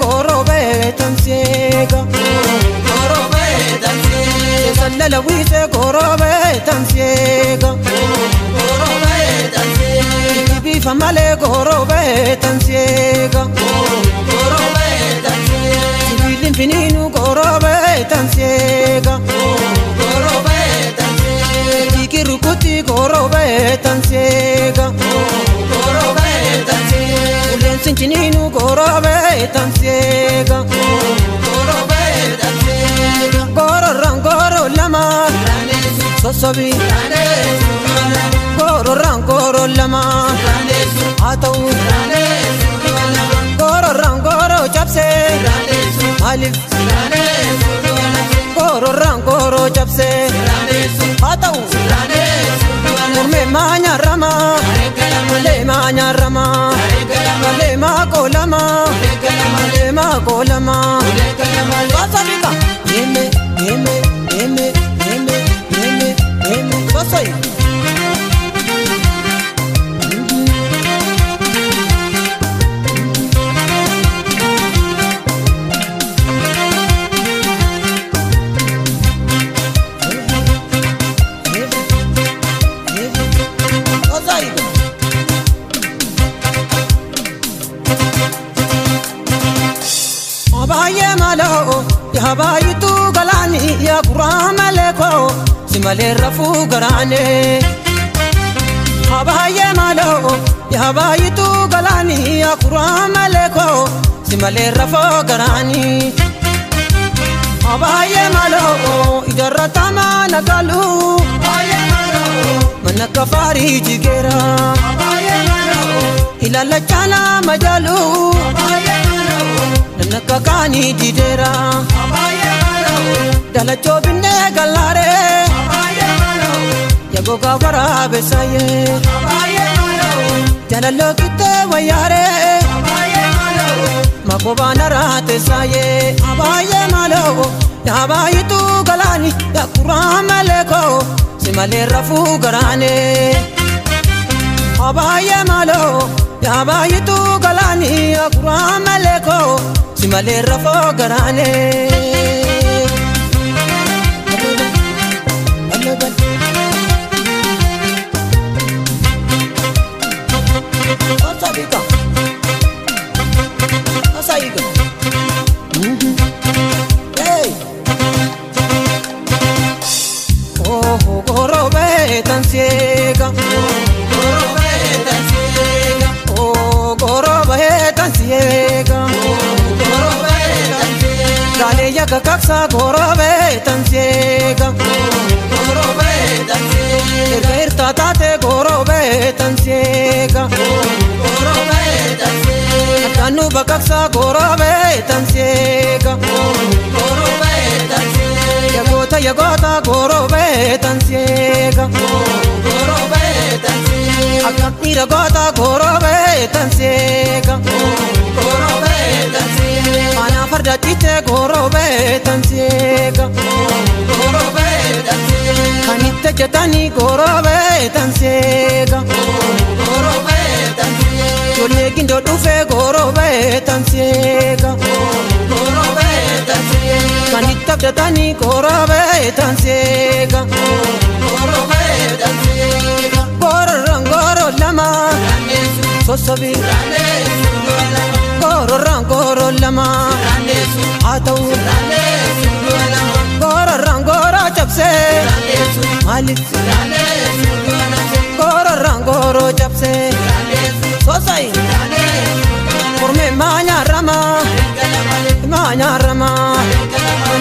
gorobe tansiega sallala wise gorobe tansiega bifa male gorobe tansiega sibilin fininu gorobe tansiega dikirukuti gorobe tansiega ulen sincininu gorobe tansiega goro lama sosobi goro lama atau goro chapse alif goro chapse atau me manya rama le manya rama le ma kolama wasabika yeme wasai abaye malo ya bayitu galani ya qur'ana leko simale rafu garane abaye malo ya bayitu galani ya qur'ana leko simale rafu garani abaye malo ijarata manakalu abaye malo manakafari jigera abaye malo ilala chala majalu abaye nakakani didera abaye malo dala chobinde galare abaye malo yago gawara besaye abaye malo dala lokite wayare abaye malo makobana rate saye abaye malo yabayitu galani ya qur'ana leko simale rafu garane abaye malo yabayitu galani ya qur'ana leko simale rafo garane asaiga hey oh gorobe tansiega oh gorobe tansiega Gale ya kakaksa gorobe tansiega erta tate gorobe tansiega atanu bakaksa gorobe tansiega yagota gorobe tansiega akakira gota gorobe tansiega ana farda tite gorobe tansiega kanite jetani gorobe tansiega jolle gindo dufe gorobe tansiega kanite jetani gorobe tansiega goro lama sosobi goro lama atau goro chapse alif goro chapse sosai kurme manya rama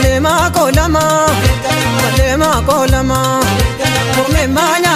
le ma kolama kurme manya